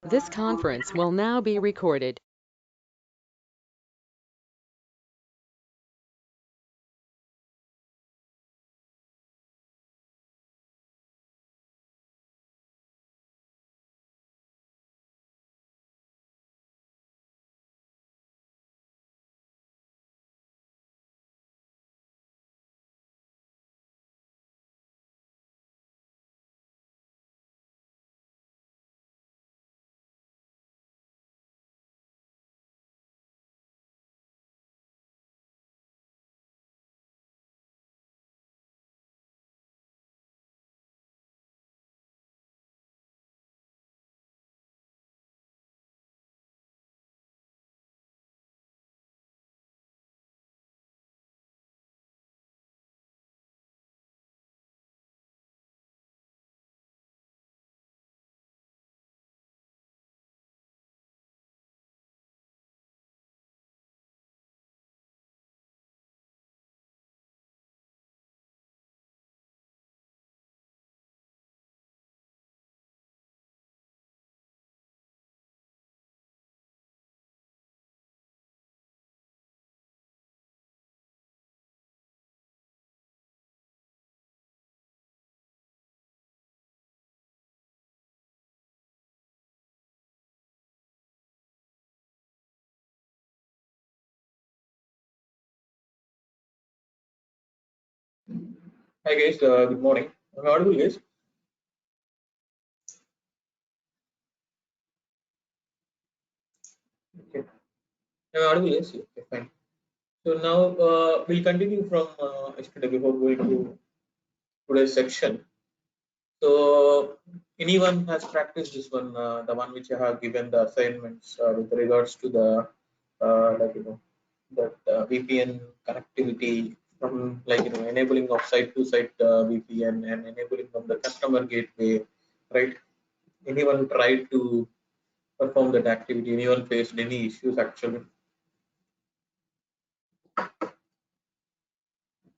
This conference will now be recorded. Hi guys, good morning. Am I audible, guys? Okay. Am I audible, guys? Okay, fine. So now we'll continue from yesterday before going to today's section. So anyone has practiced this one, the one which I have given the assignments with regards to the like that VPN connectivity from enabling of site-to-site VPN and enabling of the customer gateway, right? Anyone tried to perform that activity? Anyone faced any issues actually?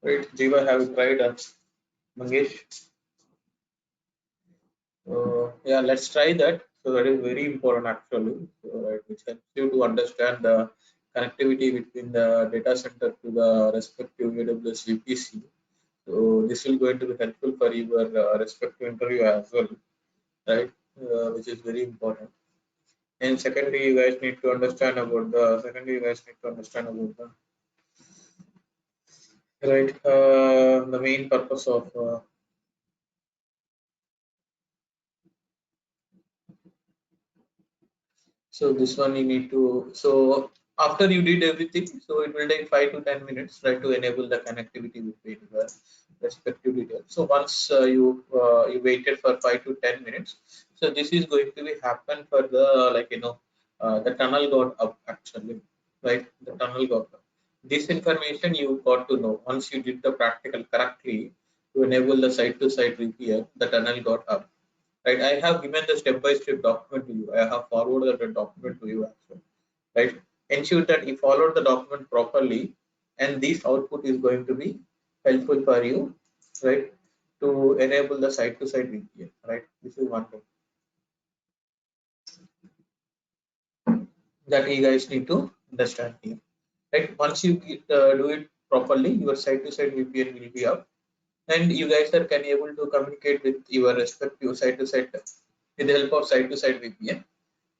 Right, Jiva, have you tried Mangesh? Yeah, let's try that. So that is very important actually, so, right, which helps you to understand the connectivity between the data center to the respective AWS VPC. So this will going to be helpful for your respective interview as well, right? Which is very important. And secondly, you guys need to understand about the right the main purpose of so this one you need to, so after you did everything, so it will take 5 to 10 minutes, right, to enable the connectivity between the respective details. So once you waited for 5 to 10 minutes, so this is going to be happen for the the tunnel got up actually, right? The tunnel got up. This information you got to know once you did the practical correctly to enable the site-to-site VPN. The tunnel got up, right? I have given the step-by-step document to you. I have forwarded the document to you as well, right? Ensure that you follow the document properly, and this output is going to be helpful for you, right, to enable the site-to-site VPN, right? This is one thing that you guys need to understand here, right? Once you do it properly, your site-to-site VPN will be up, and you guys are can able to communicate with your respective site-to-site with the help of site-to-site VPN.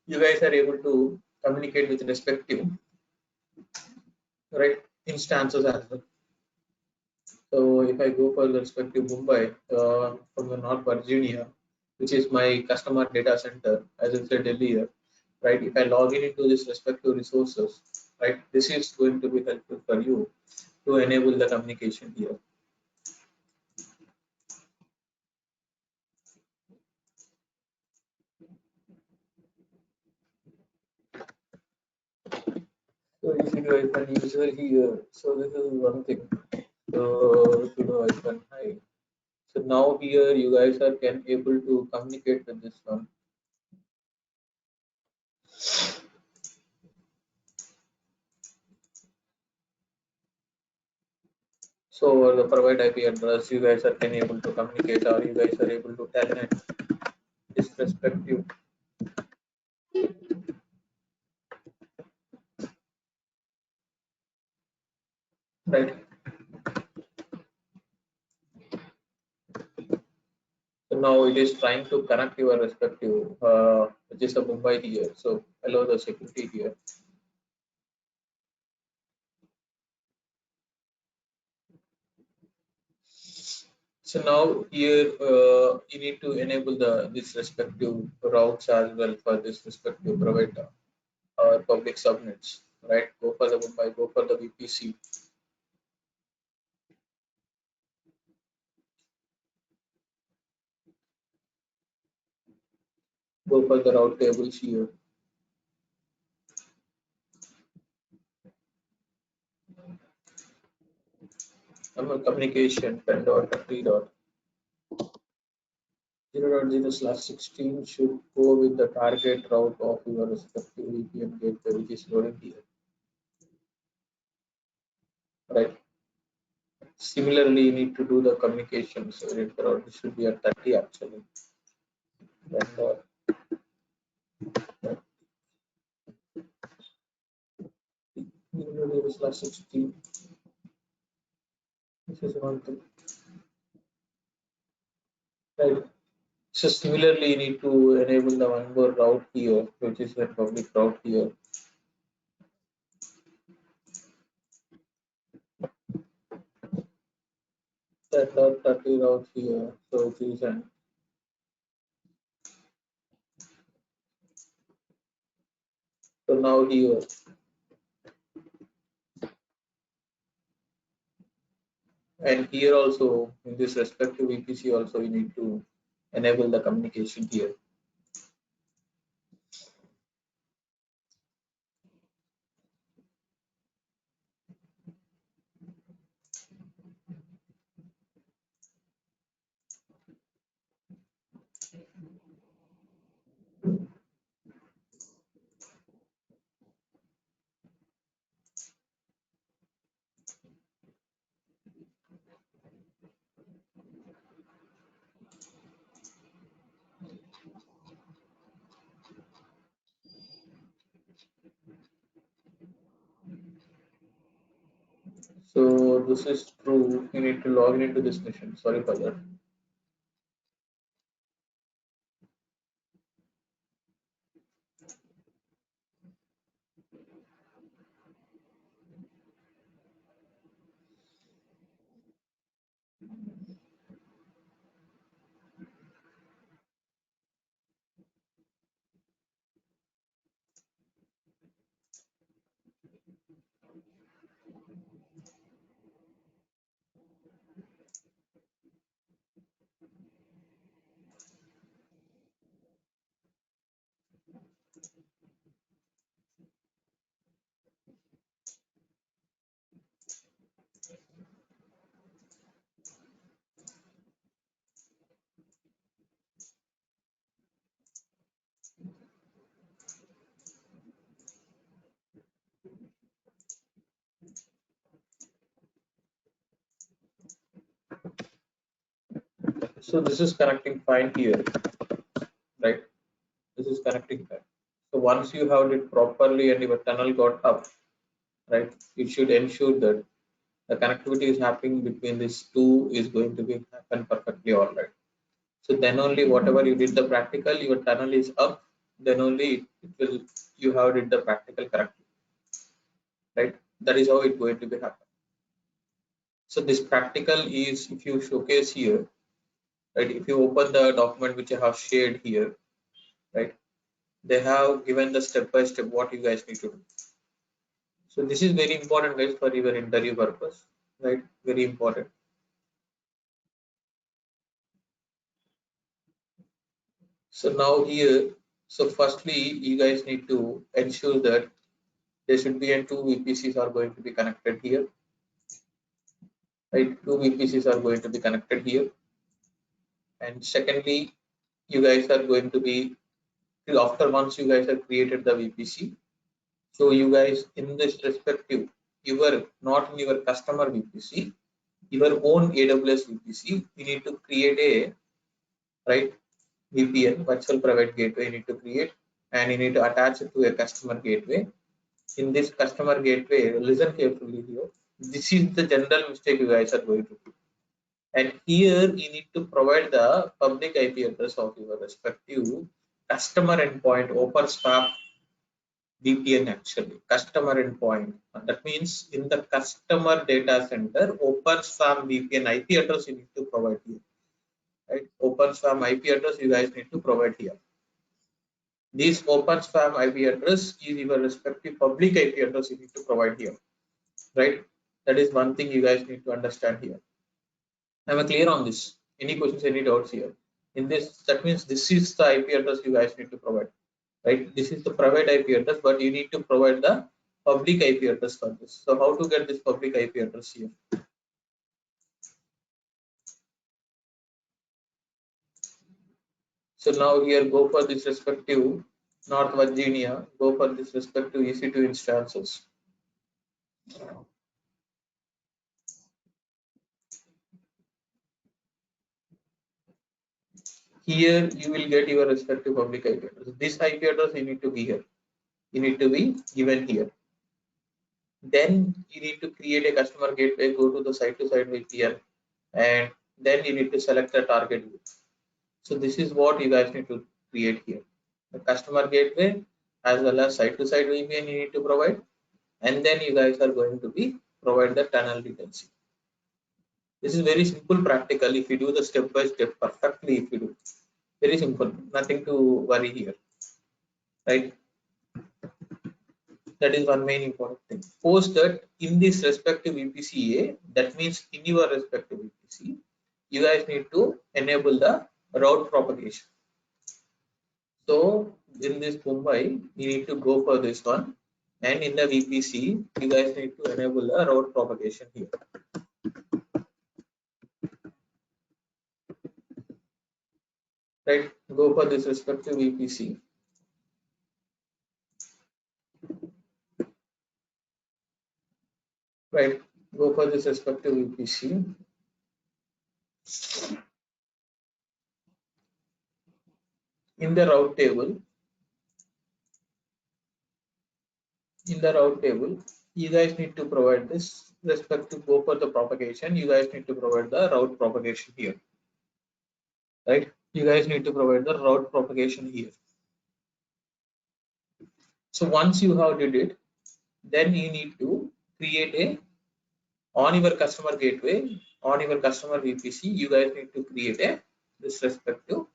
You guys are able to communicate with respective, right, instances as well. So if I go for the respective Mumbai from the North Virginia, which is my customer data center, as I said earlier, right? If I log in into this respective resources, right, this is going to be helpful for you to enable the communication here. So if you guys can user here, so this is one thing. So I can hide. So now here you guys are can able to communicate with this one. So the provide IP address, you guys are can able to communicate, or you guys are able to telnet this respective right? So now it is trying to connect your respective, which is the Mumbai here. So allow the security here. So now here you need to enable this respective routes as well for this respective provider or public subnets, right? Go for the Mumbai, go for the VPC. Go for the route tables here. Communication 10.3.0.0/16 should go with the target route of your respective VPN gateway, which is loaded here, right? Similarly, you need to do the communication. So it should be at 30 actually. And 0.0/16. This is one thing, right? So similarly, you need to enable the one more route here, which is the public route here. That route 30 route here. So it is so now here, and here also in this respective VPC also you need to enable the communication here. So this is true. You need to log in into this mission. Sorry for that. So this is connecting fine here, right? This is connecting fine. So once you have it properly and your tunnel got up, right, it should ensure that the connectivity is happening between these two is going to be happen perfectly all right. So then only whatever you did the practical, your tunnel is up, then only it will you have did the practical correctly, right? That is how it going to be happen. So this practical is if you showcase here, right? If you open the document which I have shared here, right? They have given the step by step what you guys need to do. So this is very important guys for your interview purpose, right? Very important. So now here, so firstly, you guys need to ensure that there should be and two VPCs are going to be connected here, right? Two VPCs are going to be connected here. And secondly, you guys are going to be, after once you guys have created the VPC, so you guys in this respective, your not in your customer VPC, your own AWS VPC, you need to create a right VPN, virtual private gateway you need to create, and you need to attach it to a customer gateway. In this customer gateway, listen carefully here. This is the general mistake you guys are going to do. And here you need to provide the public IP address of your respective customer endpoint open swap VPN, actually customer endpoint. That means in the customer data center open swap VPN IP address you need to provide here, right? Open swap IP address you guys need to provide here. This open swap IP address is your respective public IP address you need to provide here, right? That is one thing you guys need to understand here. Am I clear on this? Any questions, any doubts here? In this, that means this is the IP address you guys need to provide, right? This is the private IP address, but you need to provide the public IP address for this. So how to get this public IP address here? So now here go for this respective North Virginia, go for this respective EC2 instances. Here you will get your respective public IP address. This IP address you need to be here. You need to be given here. Then you need to create a customer gateway, go to the site-to-site VPN, and then you need to select the target group. So this is what you guys need to create here. The customer gateway as well as site-to-site VPN you need to provide, and then you guys are going to be provide the tunnel dependency. This is very simple practical. If you do the step by step perfectly, if you do very simple, nothing to worry here, right? That is one main important thing. Post that in this respective VPCA, that means in your respective VPC, you guys need to enable the route propagation. So in this Mumbai, you need to go for this one, and in the VPC, you guys need to enable the route propagation here. Right, go for this respective VPC. Right, go for this respective VPC. In the route table, you guys need to provide this respective go for the propagation. You guys need to provide the route propagation here. Right, you guys need to provide the route propagation here. So once you have did it, then you need to create a on your customer gateway, on your customer VPC, you guys need to create a this respective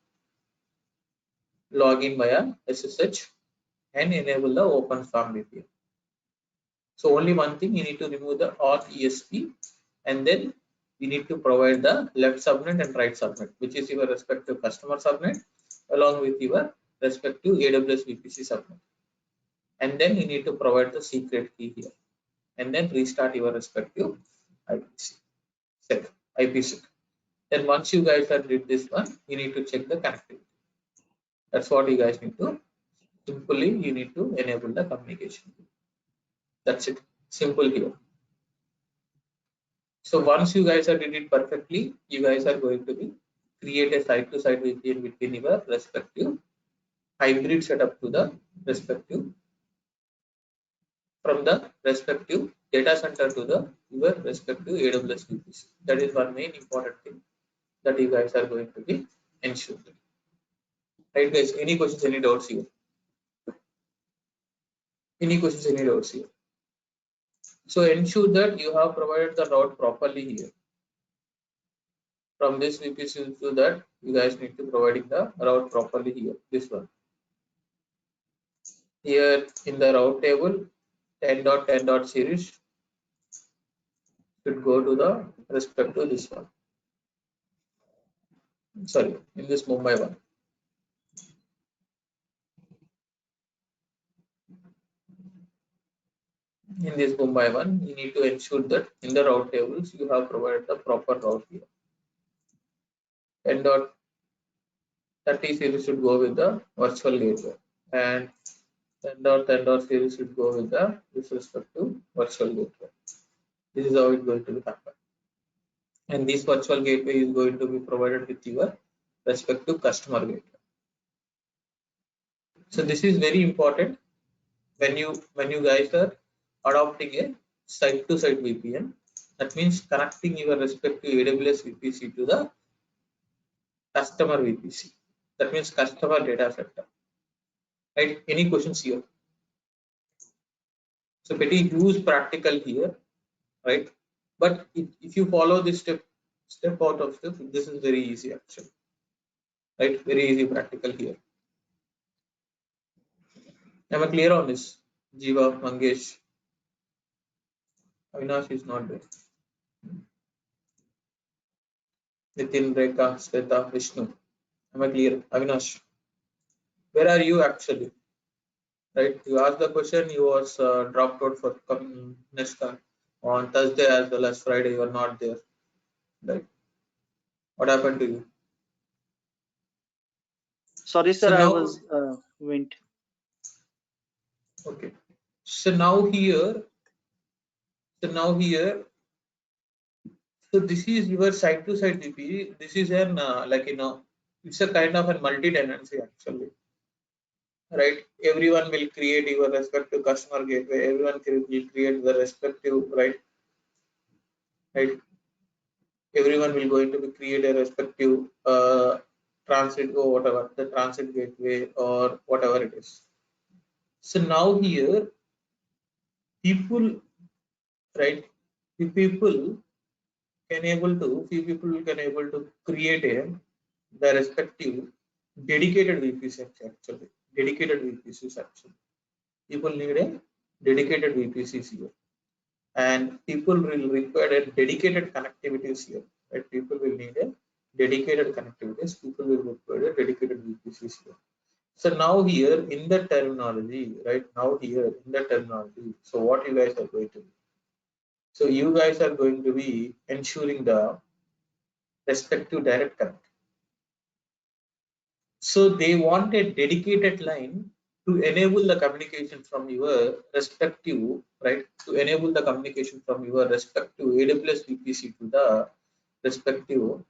login via SSH and enable the open farm VPN. So only one thing, you need to remove the auth ESP, and then you need to provide the left subnet and right subnet, which is your respective customer subnet along with your respective AWS VPC subnet. And then you need to provide the secret key here, and then restart your respective IPsec. Then once you guys have did this one, you need to check the connectivity. That's what you guys need to simply you need to enable the communication. That's it. Simple here. So once you guys have did it perfectly, you guys are going to be create a site-to-site VPN between your respective hybrid setup to the respective from the respective data center to the your respective AWS VPC. That is one main important thing that you guys are going to be ensured. Right, guys? Any questions? Any doubts here? Any questions? Any doubts here? So ensure that you have provided the route properly here. From this VPC to that, you guys need to providing the route properly here. This one. Here in the route table, 10.10.series should go to the respect to this one. Sorry, in this Mumbai one. In this Mumbai one, you need to ensure that in the route tables you have provided the proper route here. 10.30 series should go with the virtual gateway, and 10.10 series should go with the with respect to virtual gateway. This is how it's going to happen. And this virtual gateway is going to be provided with your respective customer gateway. So this is very important when you guys are adopting a site-to-site VPN. That means connecting your respective AWS VPC to the customer VPC. That means customer data center. Right? Any questions here? So pretty huge practical here, right? But if you follow this step out of step, this is very easy actually, right? Very easy practical here. Am I clear on this? Jiva, Mangesh, Avinash is not there. Nitin, Rekha, Sweta, Vishnu. Am I clear? Avinash, where are you actually? Right? You asked the question, you was dropped out for coming next time on Thursday as well as Friday. You are not there. Right? What happened to you? Sorry, So sir, I now, was went. okay. So now here, so now here, so this is your site-to-site VPC. This is an it's a kind of a multi-tenancy actually, right? Everyone will create your respective customer gateway. Everyone will create the respective right. Everyone will going to be create a respective transit or whatever the transit gateway or whatever it is. So now here, people, right? The people few people can able to create the respective dedicated VPC actually. Dedicated VPCs actually. People need a dedicated VPCs here, and people will require a dedicated connectivities here. Right? People will need a dedicated connectivities. People will require a dedicated VPCs here. So now here in the terminology, right? Now here in the terminology. So what you guys are going to do? So you guys are going to be ensuring the respective direct connect. So they want a dedicated line to enable the communication from your respective, right? To enable the communication from your respective AWS VPC to the respective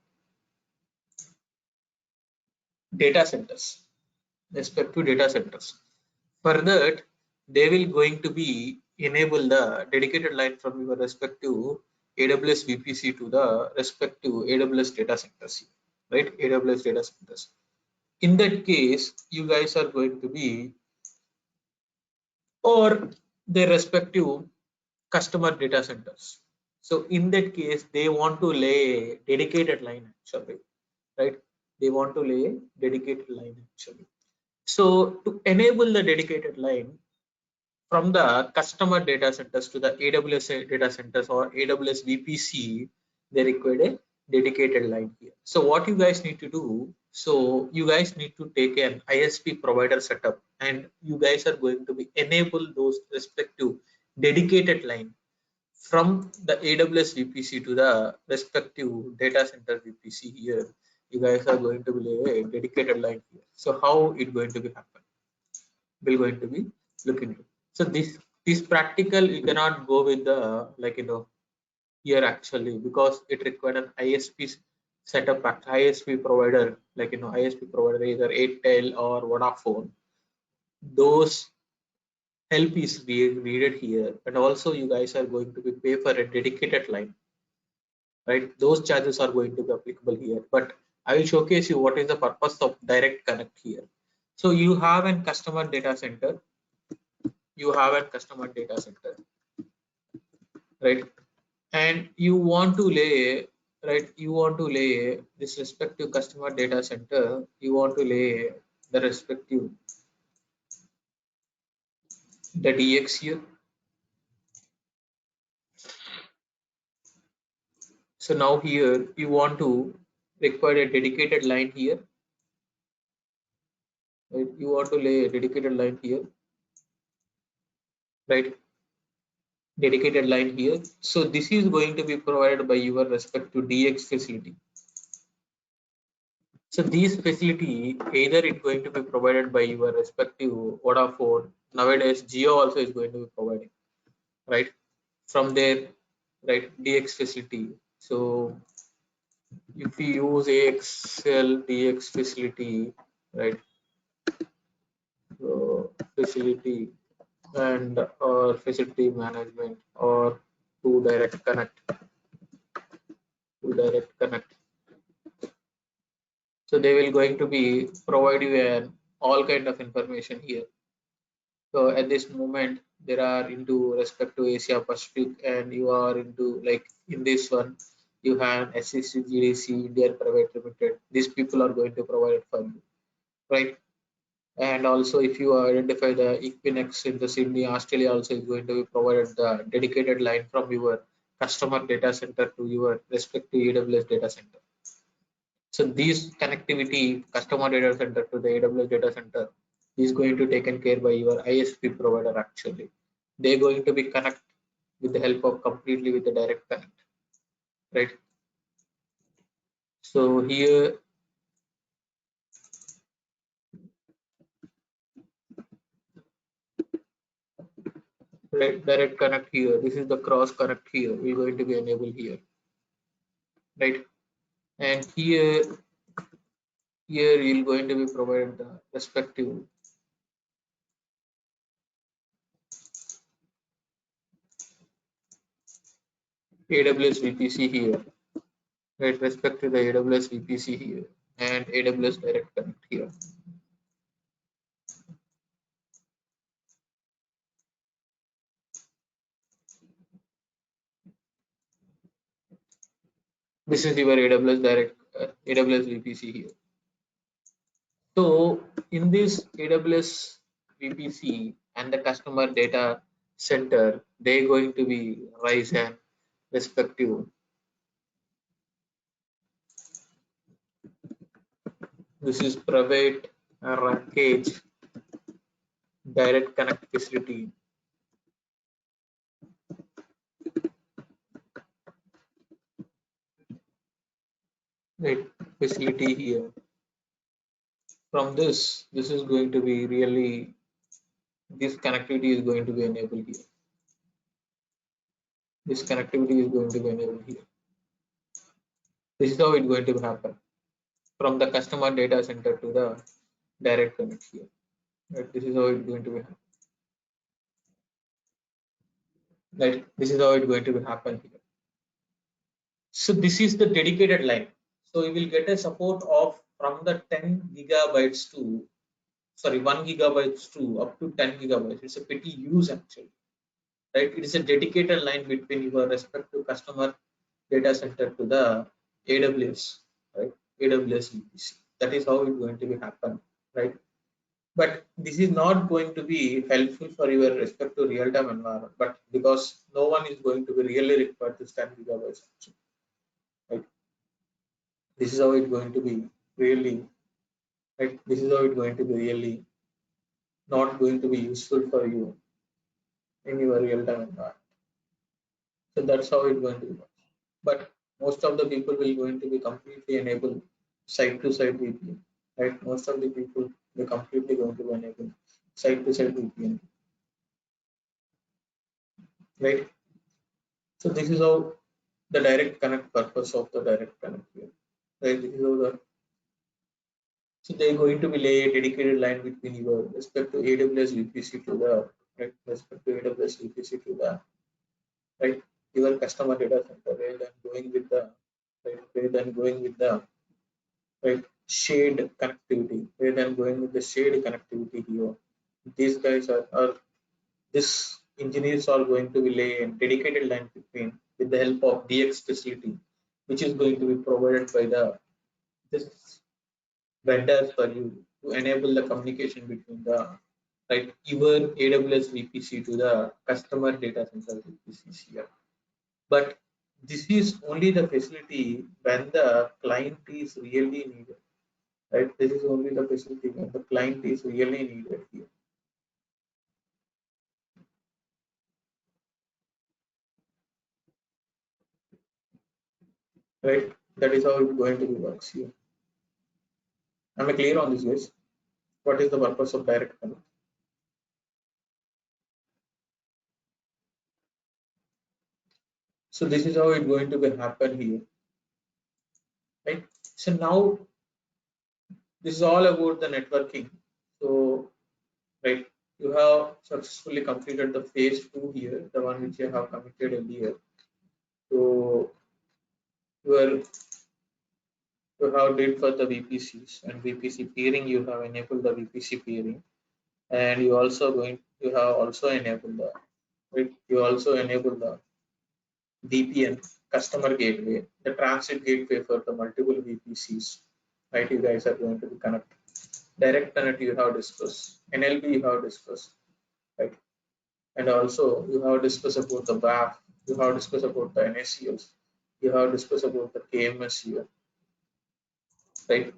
data centers, respective data centers. For that, they will going to be enable the dedicated line from your respective AWS VPC to the respective AWS data centers, right? AWS data centers. In that case, you guys are going to be or their respective customer data centers. So in that case, they want to lay a dedicated line actually, right? They want to lay a dedicated line actually. So to enable the dedicated line from the customer data centers to the AWS data centers or AWS VPC, they require a dedicated line here. So what you guys need to do, so you guys need to take an ISP provider setup, and you guys are going to be enable those respective dedicated line from the AWS VPC to the respective data center VPC here. You guys are going to be lay a dedicated line here. So how it going to be happen? We're going to be looking at. So this practical you cannot go with the here actually, because it required an ISP setup ISP provider, ISP provider either Airtel or Vodafone. Those help is needed here, and also you guys are going to be pay for a dedicated line, right? Those charges are going to be applicable here, but I will showcase you what is the purpose of direct connect here. So you have a customer data center, right? And you want to lay, right? You want to lay this respective customer data center. You want to lay the respective the DX here. So now here you want to require a dedicated line here, right? You want to lay a dedicated line here, right? Dedicated line here. So this is going to be provided by your respective DX facility. So these facility either it's going to be provided by your respective Vodafone. Nowadays Geo also is going to be providing, right? From their right DX facility. So if we use AXL DX facility, right? So facility and or facility management or to direct connect to direct connect. So they will going to be provide you an all kind of information here. So at this moment there are into respect to Asia Pacific, and you are into like in this one you have SEC, GDC, Indian Private Limited. These people are going to provide it for you, right? And also if you identify the Equinix in the Sydney, Australia also is going to be provided the dedicated line from your customer data center to your respective AWS data center. So these connectivity customer data center to the AWS data center is going to taken care by your ISP provider actually. They're going to be connect with the help of completely with the direct connect, right? So here, right, direct connect here. This is the cross connect here. We're going to be enabled here, right? And here you're going to be provided the respective AWS VPC here, right? Respect to the AWS VPC here and AWS direct connect here. This is your AWS direct AWS VPC here. So in this AWS VPC and the customer data center, they're going to be rise and respective. This is private rankage direct connect facility, right? Facility here. From this is going to be really, this connectivity is going to be enabled here. This connectivity is going to be enabled here. This is how it's going to happen from the customer data center to the direct connect here. Right? This is how it's going to be happen. Right? This is how it's going to be happen here. So this is the dedicated line. So you will get a support of from the 10 gigabytes to 1 gigabytes to up to 10 gigabytes. It's a pretty use actually, right? It is a dedicated line between your respective customer data center to the AWS, right? AWS VPC. That is how it's going to be happen, right? But this is not going to be helpful for your respective real-time environment, but because no one is going to be really required to 10 gigabytes actually, right? This is how it's going to be really, right? This is how it's going to be really not going to be useful for you in your real-time environment. So that's how it's going to be. But most of the people will going to be completely enable site-to-site VPN, right? Most of the people will completely going to be enable site-to-site VPN, right? So this is how the direct connect purpose of the direct connect here, right? This is how the, so they're going to be lay a dedicated line between your respect to AWS VPC to the, right, respect to AWS VPC to the, right, your customer data center, rather than going with the, right, rather than going with the, right, shared connectivity, rather than going with the shared connectivity here. These guys are this engineers are going to be lay a dedicated line between with the help of DX facility, which is going to be provided by the this vendors for you to enable the communication between the, right, your AWS VPC to the customer data center VPCs here. But this is only the facility when the client is really needed, right? This is only the facility when the client is really needed here, right? That is how it's going to be works here. Am I clear on this, guys? What is the purpose of direct connect? So this is how it's going to be happen here, right? So now this is all about the networking. So, right, you have successfully completed the phase 2 here, the one which you have committed earlier. So you have did for the VPCs and VPC peering, you have enabled the VPC peering, and you have also enabled the VPN customer gateway, the transit gateway for the multiple VPCs, right? You guys are going to be connected. Direct connect you have discussed, NLP you have discussed, right? And also you have discussed about the WAF, you have discussed about the NACLs, you have discussed about the KMS here, right?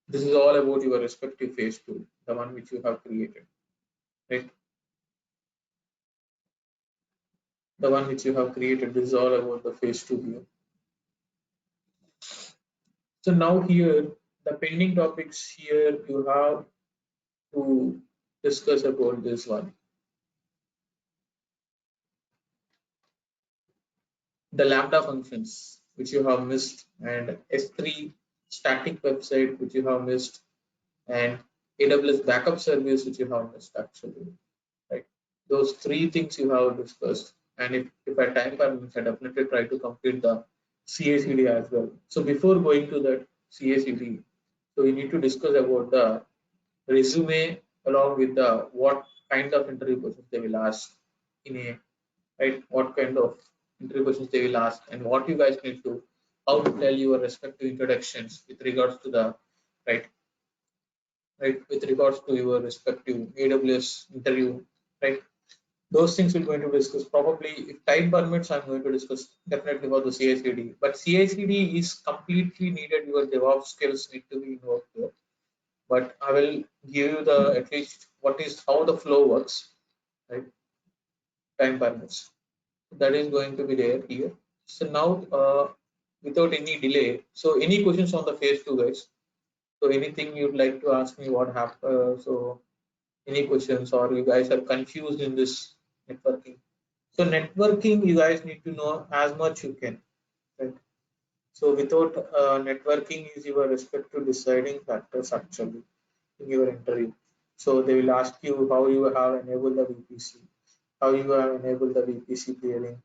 This is all about your respective phase 2, the one which you have created, right? The one which you have created, this is all about the phase 2 here. So now here, the pending topics here, you have to discuss about this one. The Lambda functions, which you have missed, and S3 static website, which you have missed, and AWS backup service, which you have missed actually, right? Those three things you have discussed. And if I time permits, I definitely try to complete the CACD as well. So before going to that CACD, so we need to discuss about the resume along with the what kind of interview questions they will ask in a, right, what kind of interview questions they will ask, and what you guys need to, how to tell your respective introductions with regards to the, right, with regards to your respective AWS interview, right? Those things we're going to discuss. Probably if time permits, I'm going to discuss definitely about the CI/CD. But CI/CD is completely needed. Your DevOps skills need to be involved here. But I will give you the at least what is how the flow works, right? Time permits. That is going to be there here. So now, without any delay, so any questions on the phase 2, guys? So anything you'd like to ask me? What happened? So any questions, or you guys are confused in this networking? So networking, you guys need to know as much you can, right? So without networking is your respective deciding factors actually in your interview. So they will ask you how you have enabled the VPC, how you have enabled the VPC peering,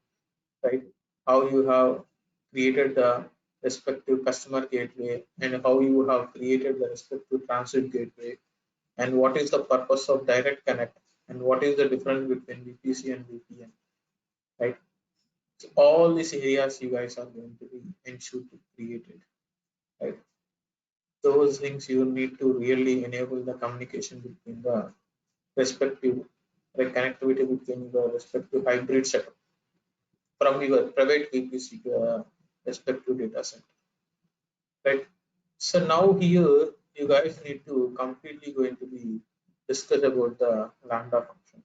right? How you have created the respective customer gateway, and how you have created the respective transit gateway, and what is the purpose of direct connect, and what is the difference between VPC and VPN, right? So all these areas you guys are going to be ensured to create it, right? Those things you need to really enable the communication between the respective, like connectivity between the respective hybrid setup from your private VPC to a respective data center, right? So now here you guys need to completely going to be discuss about the Lambda function,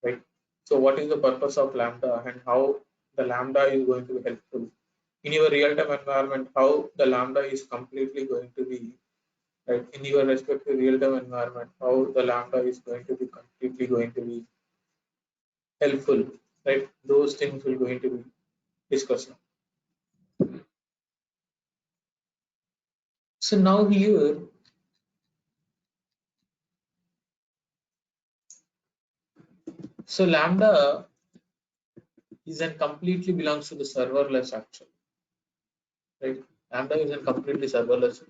right? So what is the purpose of Lambda, and how the Lambda is going to be helpful in your real-time environment, how the Lambda is completely going to be, right, in your respective real-time environment, how the Lambda is going to be completely going to be helpful, right? Those things will going to be discussed now. So now here, so Lambda is and completely belongs to the serverless actually, right? Lambda is and completely serverless.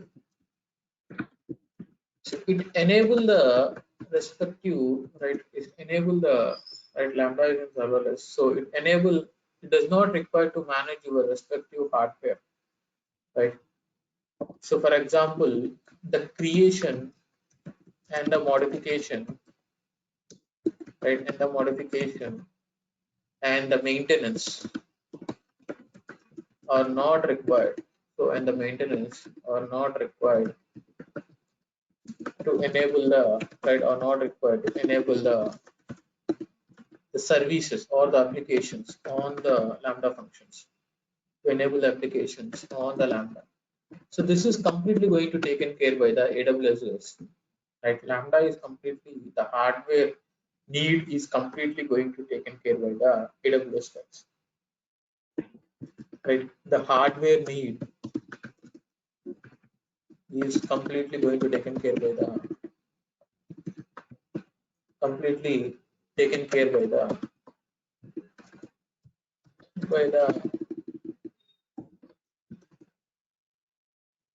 So it enable the respective, right? It enable the, right, Lambda is in serverless. So it does not require to manage your respective hardware, right? So for example, the creation and the modification, right? And the modification and the maintenance are not required. So and the maintenance are not required to enable the, right, are not required to enable the services or the applications on the Lambda functions, to enable the applications on the Lambda. So this is completely going to taken care by the AWS, right? Lambda is completely, the hardware need is completely going to taken care by the AWS guys, right? The hardware need is completely going to taken care by the completely taken care by the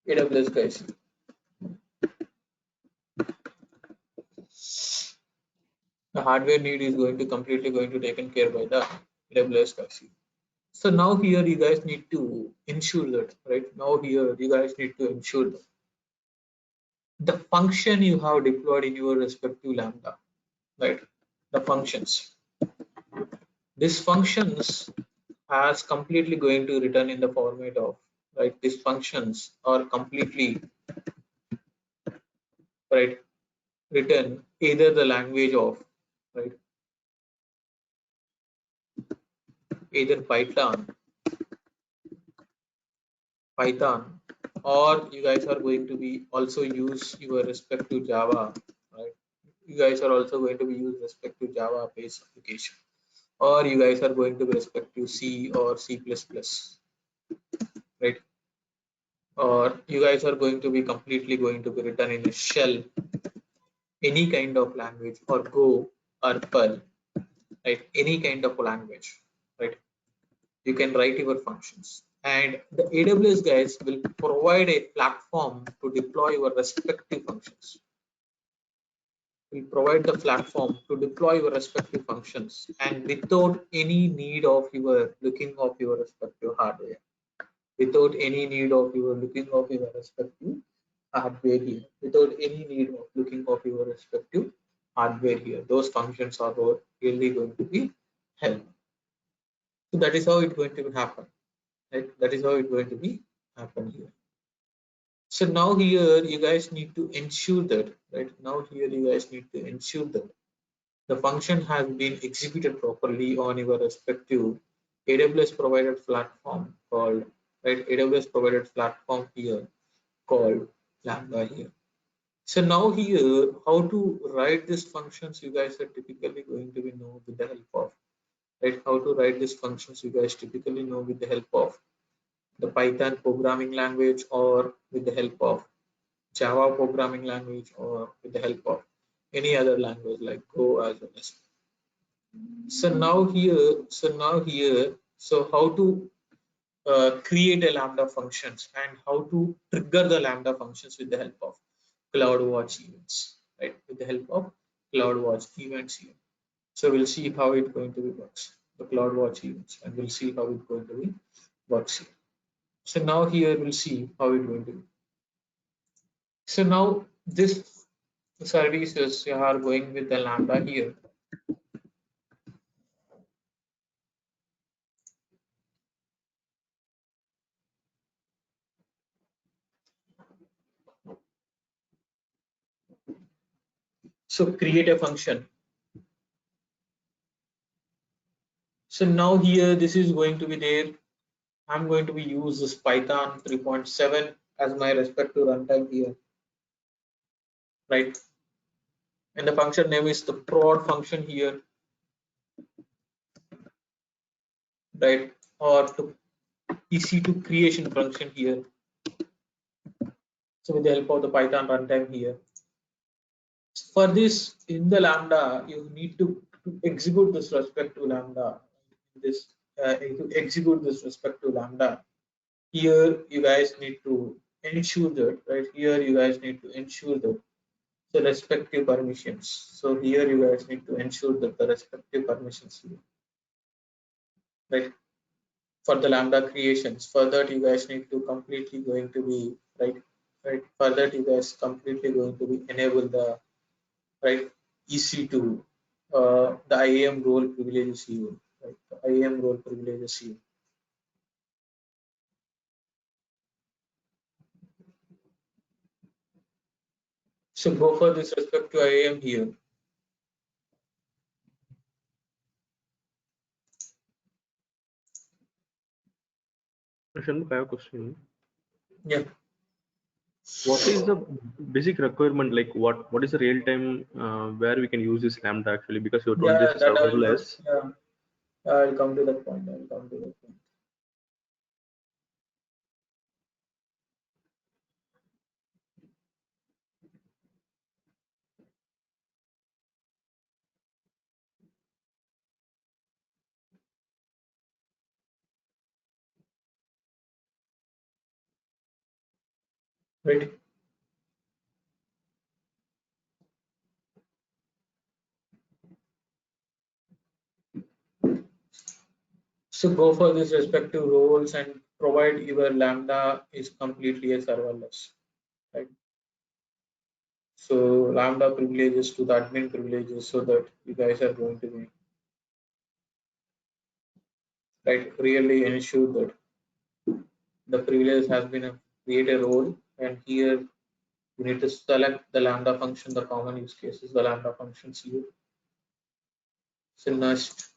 AWS guys. The hardware need is going to completely going to taken care by the AWS guys. So now here you guys need to ensure that, right? Now here you guys need to ensure that the function you have deployed in your respective Lambda, right? The functions. These functions has completely going to return in the format of, right? These functions are completely, right, written either the language of, right, either Python, or you guys are going to be also use your respective Java, right? You guys are also going to be use respective Java based application, or you guys are going to be respective C or C++, right? Or you guys are going to be completely going to be written in a shell, any kind of language, or Go or Perl, right? Any kind of language, right? You can write your functions, and the AWS guys will provide a platform to deploy your respective functions. Will provide the platform to deploy your respective functions, and without any need of your looking of your respective hardware, without any need of your looking of your respective hardware here, without any need of looking of your respective hardware here. Those functions are really going to be held. So that is how it's going to happen, right? That is how it's going to be happen here. So now here you guys need to ensure that, right? Now here you guys need to ensure that the function has been executed properly on your respective AWS provided platform called, right? AWS provided platform here called Lambda here. So now here, how to write these functions, you guys are typically going to be know with the help of, right? How to write these functions, you guys typically know with the help of the Python programming language, or with the help of Java programming language, or with the help of any other language like Go as well as. So how to create a Lambda functions, and how to trigger the Lambda functions with the help of CloudWatch events, right? With the help of CloudWatch events here. So we'll see how it going to be works, the CloudWatch events, and we'll see how it going to be works here. So now here we'll see how it going to be. So now this services you are going with the Lambda here. So create a function. So now here this is going to be there. I'm going to be use this Python 3.7 as my respective runtime here, right? And the function name is the prod function here, right? Or to EC2 creation function here. So with the help of the Python runtime here. For this, in the Lambda, you need to execute this respective Lambda. This to execute this respective Lambda. Here you guys need to ensure that, right? Here you guys need to ensure that the respective permissions. So here you guys need to ensure that the respective permissions here, right? For the Lambda creations. For that you guys need to completely going to be right. For that you guys completely going to be enable the right EC2, the IAM role privileges here, right? The IAM role privileges here. So go for this respect to IAM here. Shanmugh, I have a question. Yeah. What is the basic requirement? Like what is the real time where we can use this Lambda actually? Because you told Yeah, this that I will come. serverless. Yeah, I'll come to that point. I'll come to that point. right? So go for these respective roles and provide your Lambda is completely a serverless, right? So Lambda privileges to the admin privileges so that you guys are going to be right. Really ensure that the privilege has been create a role, and here you need to select the Lambda function. The common use case is the Lambda functions here. So next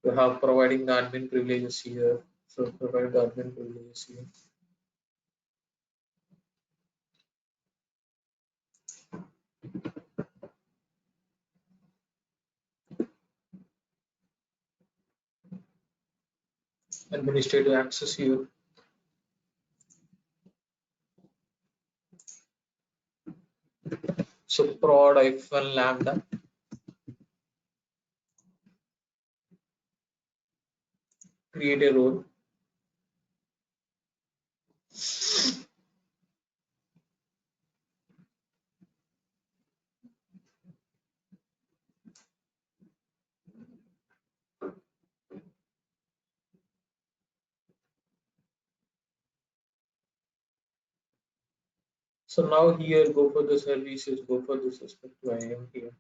you have providing the admin privileges here. So provide the admin privileges here. Administrative access here. So prod -, lambda, create a role. So now here go for the services, go for this respect to IAM here.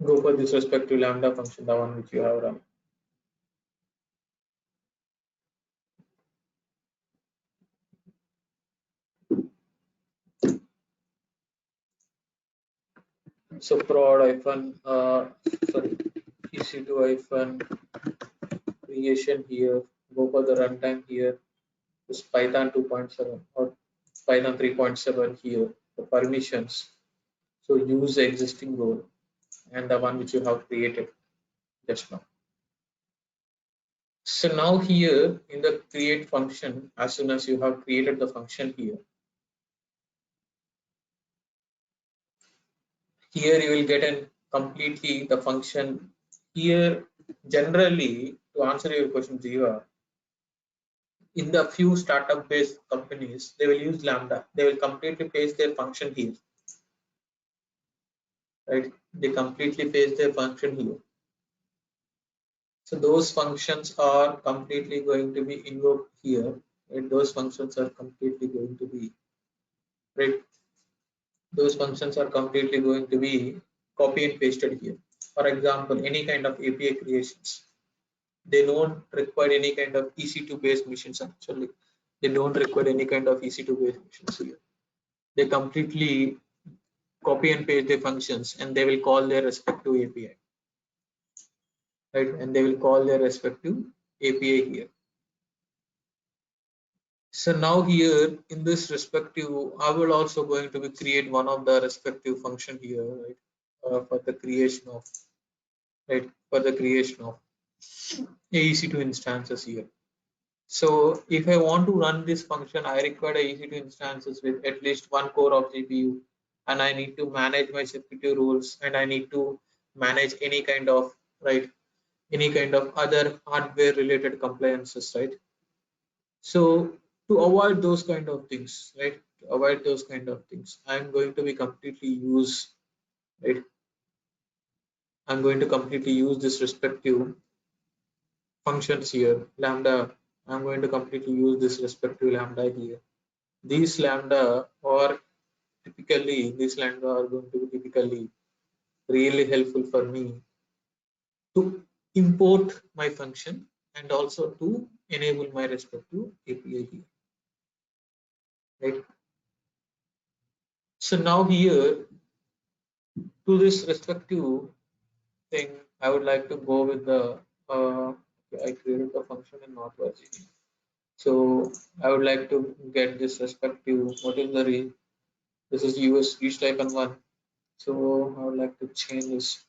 Go for this respect to lambda function, the one which you have run. So prod sorry, EC2 creation here. Go for the runtime here. This Python 2.7 or Python 3.7 here. The permissions. So use the existing role and the one which you have created just now. So now here in the create function, as soon as you have created the function here you will get an completely the function here. Generally, to answer your question, Jiva, in the few startup based companies, they will use Lambda. They will completely paste their function here, right? They completely paste their function here. So those functions are completely going to be invoked here, right? Those functions are completely going to be, right? Those functions are completely going to be copy and pasted here. For example, any kind of API creations, they don't require any kind of EC2 based machines. Actually, they don't require any kind of EC2 based machines here. They completely copy and paste their functions, and they will call their respective API, right? And they will call their respective API here. So now here in this respective, I will also going to be create one of the respective function here, right? For the creation of, right? For the creation of EC2 instances here. So if I want to run this function, I require a EC2 instances with at least one core of GPU, and I need to manage my security rules, and I need to manage any kind of, right, any kind of other hardware related compliances, right? So to avoid those kind of things, right, to avoid those kind of things, I'm going to be completely use, right, I'm going to completely use this respective functions here, lambda. I'm going to completely use this respective lambda here. These lambda are these lambda are going to be typically really helpful for me to import my function and also to enable my respective API here, right? So now here to this respective thing, I would like to go with the I created the function in not Virginia. So I would like to get this respective, what is the range? This is US each type and one. So I would like to change this.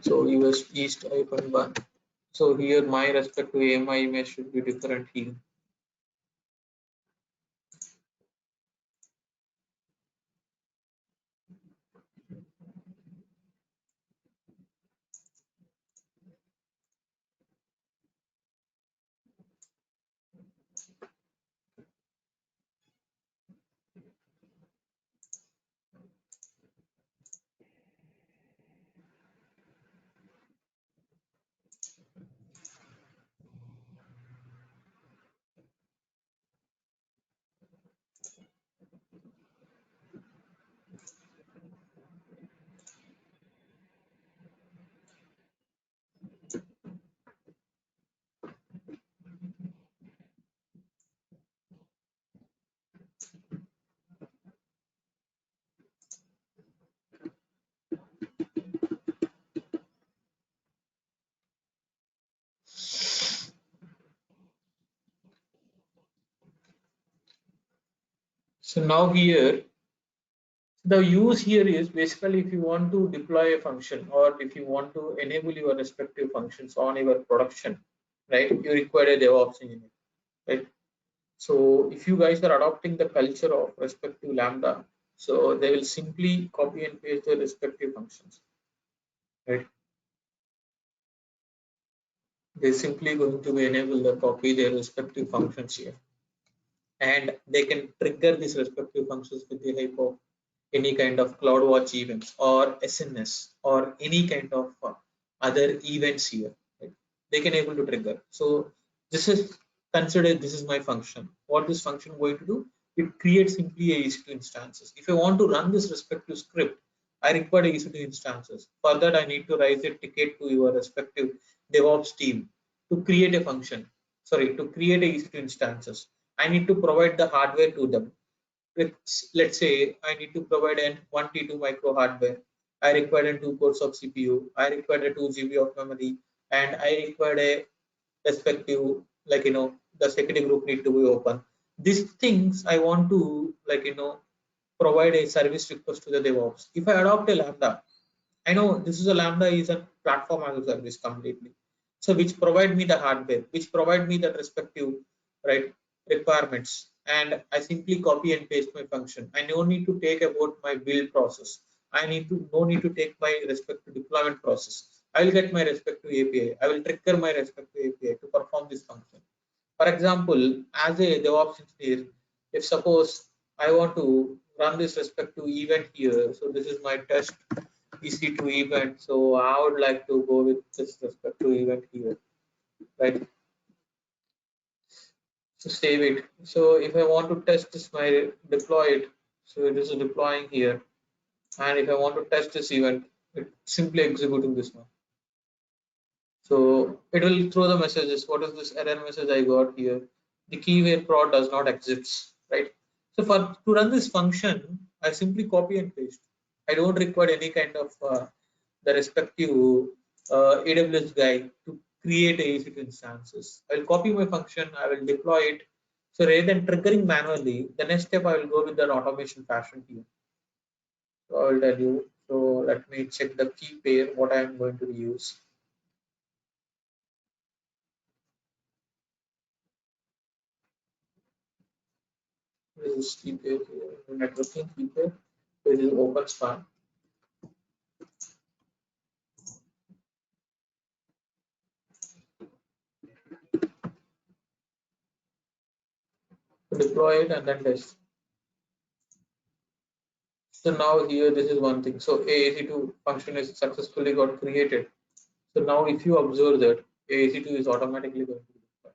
So US East type and one. So here my respective AMI image should be different here. So now here, the use here is basically if you want to deploy a function or if you want to enable your respective functions on your production, right? You require a DevOps engineer, right? So if you guys are adopting the culture of respective Lambda, so they will simply copy and paste the respective functions, right? They're simply going to be enable the copy their respective functions here, and they can trigger these respective functions with the help of any kind of CloudWatch events or SNS or any kind of other events here. Right? They can able to trigger. So this is considered this is my function. What this function going to do? It creates simply a EC2 instances. If I want to run this respective script, I require a EC2 instances. For that, I need to raise a ticket to your respective DevOps team to create a function. Sorry, to create a EC2 instances. I need to provide the hardware to them. Let's say I need to provide an 1T2 micro hardware. I require a 2 cores of CPU. I require a 2 GB of memory, and I require a respective, like the security group need to be open. These things I want to, provide a service request to the DevOps. If I adopt a Lambda, I know this is a Lambda is a platform as a service completely. So which provide me the hardware, which provide me the respective right requirements, and I simply copy and paste my function. I no need to take about my build process. I need to no need to take my respective deployment process. I will get my respective API. I will trigger my respective API to perform this function. For example, as a DevOps engineer, if suppose I want to run this respective event here, so this is my test EC2 event. So I would like to go with this respective event here, right? So save it. So if I want to test this, my deploy it. So it is deploying here. And if I want to test this event, it simply executing this one. So it will throw the messages. What is this error message I got here? The keyword prod does not exist, right? So for to run this function, I simply copy and paste. I don't require any kind of the respective AWS guy to create a EC2 instances. I will copy my function. I will deploy it. So rather than triggering manually, the next step I will go with an automation fashion here. So I will tell you. So let me check the key pair. What I am going to use. This is key pair here, networking key pair. This is open span. Deploy it and then test. So now here this is one thing. So AAC2 function is successfully got created. So now if you observe that AAC2 is automatically going to be deployed.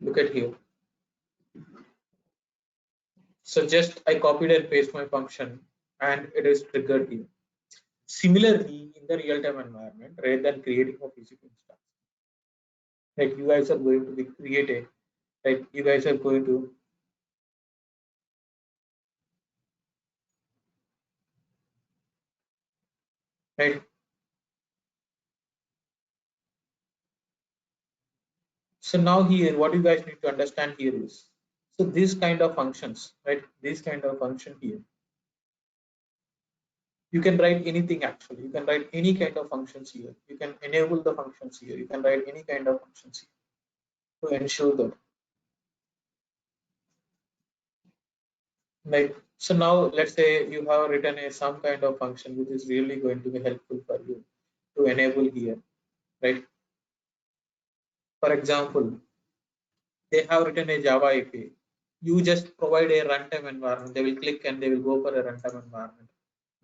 Look at here. So just I copied and paste my function and it is triggered here. Similarly, in the real-time environment, rather than creating a physical instance, like you guys are going to be created, like you guys are going to right. So now here, what you guys need to understand here is, so these kind of functions, right? This kind of function here, you can write anything actually. You can write any kind of functions here. You can enable the functions here. You can write any kind of functions here to ensure that. Like so now, let's say you have written a some kind of function which is really going to be helpful for you to enable here, right? For example, they have written a Java API. You just provide a runtime environment. They will click and they will go for a runtime environment.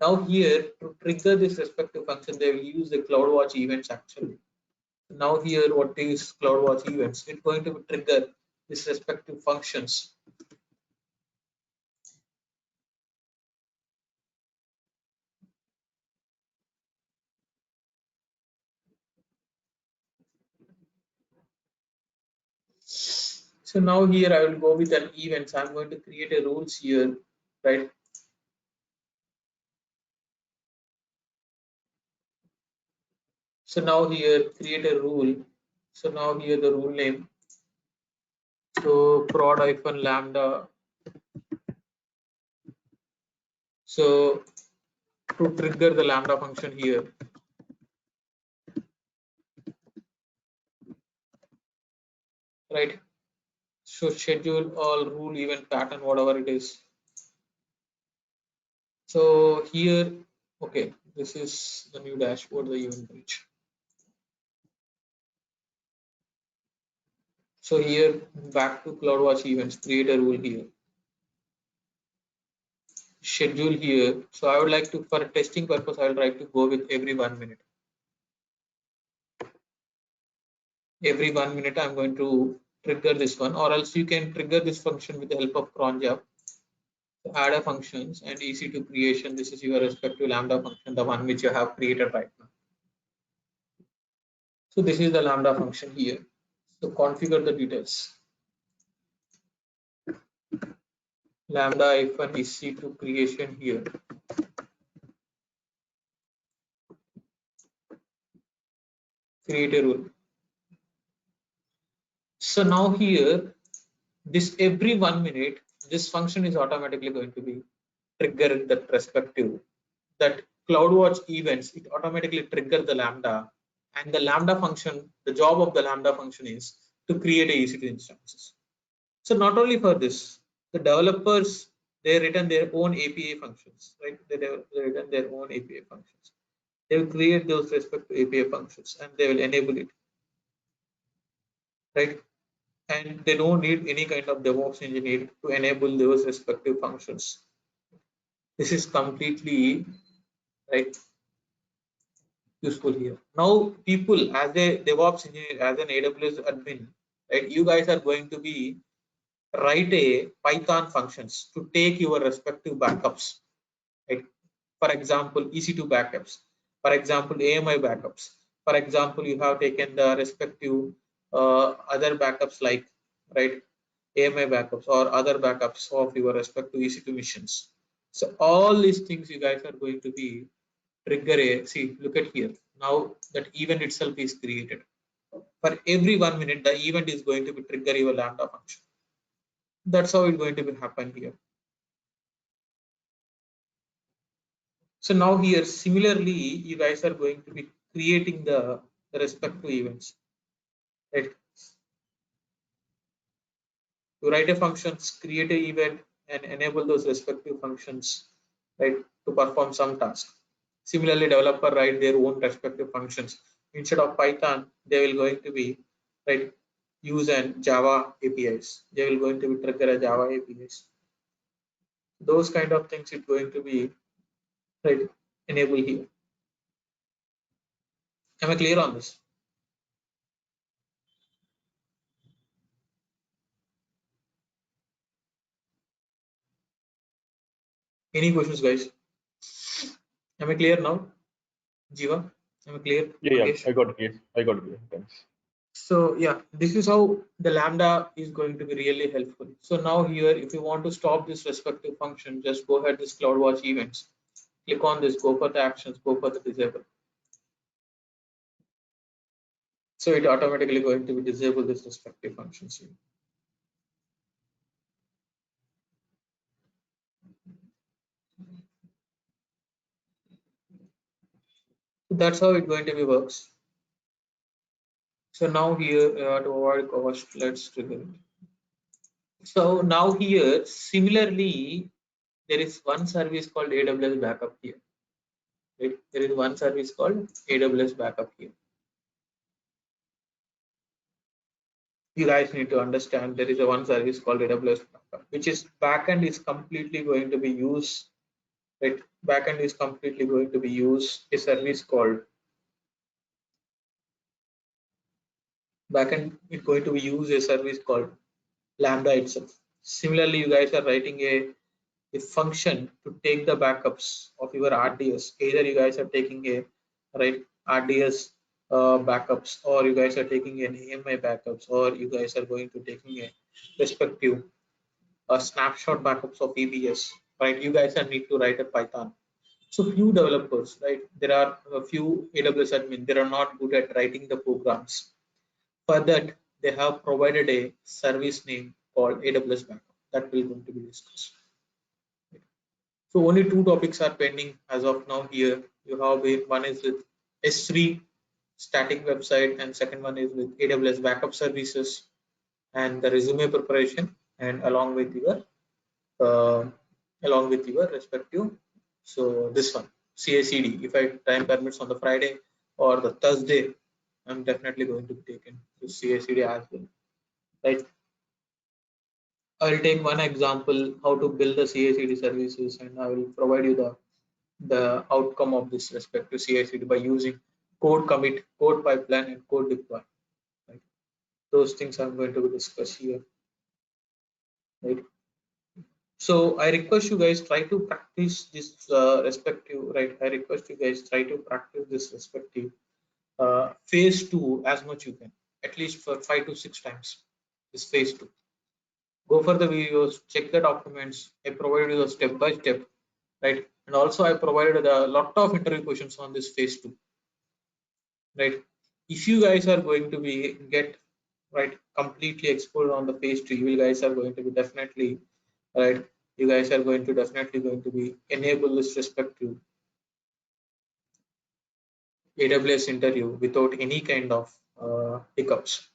Now here to trigger this respective function, they will use the CloudWatch events actually. Now here, what is CloudWatch events? It's going to trigger this respective functions. So now here I will go with an events. I'm going to create a rules here, right? So now here create a rule. So now here the rule name. So prod-lambda. So to trigger the lambda function here, right? So schedule all rule event pattern, whatever it is. So here, okay, this is the new dashboard, the event page. So here, back to CloudWatch events, create a rule here. Schedule here. So I would like to, for testing purpose, I will try to go with every 1 minute. Every 1 minute, I'm going to trigger this one, or else you can trigger this function with the help of cron job. So add a functions and EC2 creation. This is your respective lambda function, the one which you have created right now. So this is the lambda function here. So configure the details. Lambda hyphen EC2 creation here. Create a rule. So now here, this every 1 minute, this function is automatically going to be triggered that respective, that CloudWatch events, it automatically trigger the lambda, and the lambda function, the job of the lambda function is to create a EC2 instances. So not only for this, the developers, they written their own API functions, right? They written their own API functions. They will create those respective API functions and they will enable it, right? And they don't need any kind of DevOps engineer to enable those respective functions. This is completely, right, useful here. Now, people as a DevOps engineer, as an AWS admin, right, you guys are going to be write a Python functions to take your respective backups, right? For example, EC2 backups, for example, AMI backups, for example, you have taken the respective other backups like, right, AMI backups or other backups of your respective EC2 missions. So all these things you guys are going to be trigger a, see, look at here. Now that event itself is created. For every 1 minute, the event is going to be trigger your lambda function. That's how it's going to be happen here. So now here, similarly, you guys are going to be creating the respective events, right? To write a functions, create an event, and enable those respective functions, right, to perform some task. Similarly, developer write their own respective functions. Instead of Python, they will going to be, right, use an Java APIs. They will going to be trigger a Java APIs. Those kind of things it's going to be, right, enable here. Am I clear on this? Any questions, guys? Am I clear now? Jiva, am I clear? Yeah, yeah, Mangesh? I got it. Yes, I got it. Yeah, thanks. So yeah, this is how the lambda is going to be really helpful. So now here, if you want to stop this respective function, just go ahead this CloudWatch events. Click on this, go for the actions, go for the disable. So it automatically going to be disable this respective functions here. So that's how it going to be works. So now here to avoid cost, let's trigger it. So now here, similarly, there is one service called AWS backup here. Right? There is one service called AWS backup here. You guys need to understand there is a one service called AWS backup, which is backend is completely going to be used. Right? Backend is completely going to be used a service called backend is going to be used a service called Lambda itself. Similarly, you guys are writing a function to take the backups of your RDS. Either you guys are taking a right RDS backups, or you guys are taking an AMI backups, or you guys are going to taking a respective snapshot backups of EBS. Right? You guys are need to write a Python. So few developers, right? There are a few AWS admin. They are not good at writing the programs. For that, they have provided a service name called AWS Backup that will going to be discussed. So only two topics are pending as of now here. You have one is with S3 static website, and second one is with AWS backup services and the resume preparation, and uh, along with your respective. So this one CACD. If I time permits on the Friday or the Thursday, I'm definitely going to be taking this CACD as well. Right. I will take one example how to build the CACD services, and I will provide you the outcome of this respective CI/CD by using code commit, code pipeline, and code deploy. Right? Those things I'm going to discuss here. Right? So I request you guys try to practice this respective. Right? I request you guys try to practice this respective phase 2 as much you can, at least for 5 to 6 times. This phase 2. Go for the videos, check the documents. I provided you a step by step. Right? And also I provided a lot of interview questions on this phase 2. Right, if you guys are going to be get right completely exposed on the phase 2, you guys are going to be definitely right, you guys are going to definitely going to be enable this respective AWS interview without any kind of hiccups.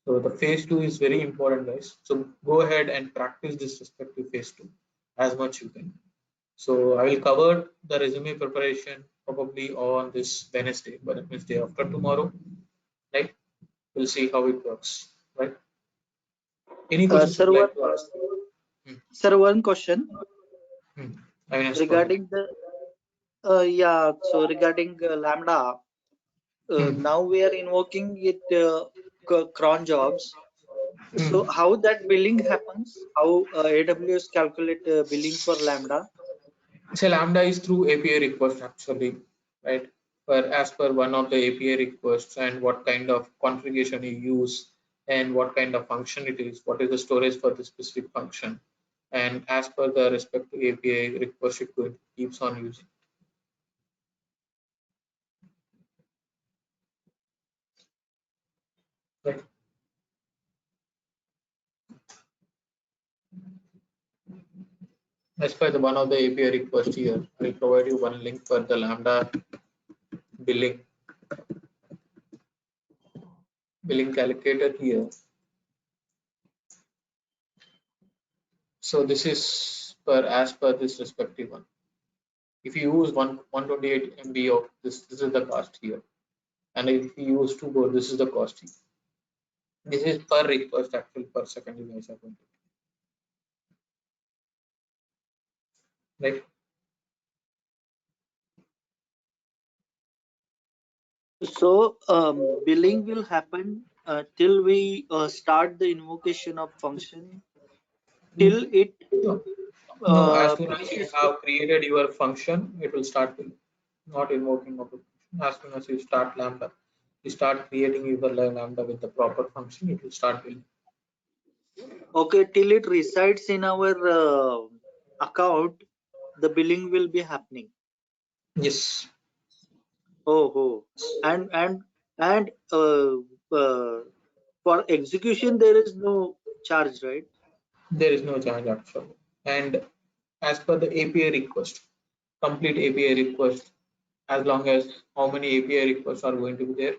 So the phase 2 is very important, guys. So go ahead and practice this respective phase 2 as much you can. So I will cover the resume preparation probably on this Wednesday, but that means day after tomorrow. Right, we'll see how it works. Right, any questions Sir, you'd like to ask? sir, one question Hmm. Avinash, go ahead. regarding the yeah. So regarding Lambda, Hmm. now we are invoking it cron jobs. So Hmm. how that billing happens? How AWS calculate billing for Lambda? So Lambda is through API request actually, right? For as per one of the API requests and what kind of configuration you use and what kind of function it is, what is the storage for the specific function, and as per the respective API request it could keeps on using. Right. As per the one of the API request here, I'll provide you one link for the Lambda billing calculator here. So this is as per this respective one. If you use 128 MB of this is the cost here. And if you use 2 core, this is the cost here. This is per request actually per second you guys are going to. Right. So billing will happen till we start the invocation of function till it No, no, as soon as you finishes. have created your function, it will start with not invoking of a function. As soon as you start Lambda, you start creating your Lambda with the proper function, it will start building. Okay, till it resides in our account, the billing will be happening. Yes. Oh, and for execution there is no charge, right? There is no charge actually. And as per the API request, complete API request, as long as how many API requests are going to be there,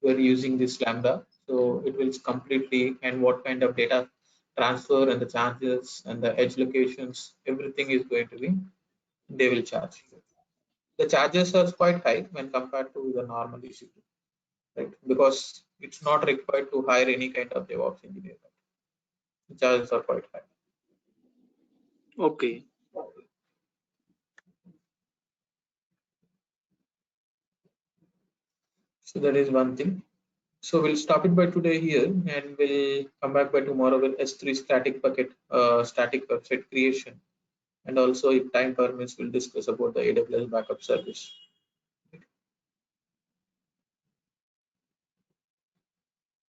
we're using this Lambda. So it will completely, and what kind of data transfer and the charges and the edge locations, everything is going to be, they will charge. The charges are quite high when compared to the normal EC2, right? Because it's not required to hire any kind of DevOps engineer. The charges are quite high. Okay. So that is one thing. So we'll stop it by today here, and we'll come back by tomorrow with S3 static bucket, static website creation, and also if time permits, we'll discuss about the AWS backup service.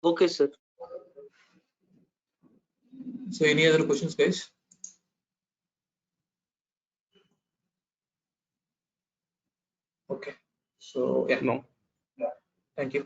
Okay, sir. So any other questions, guys? Okay. So yeah. No. Thank you.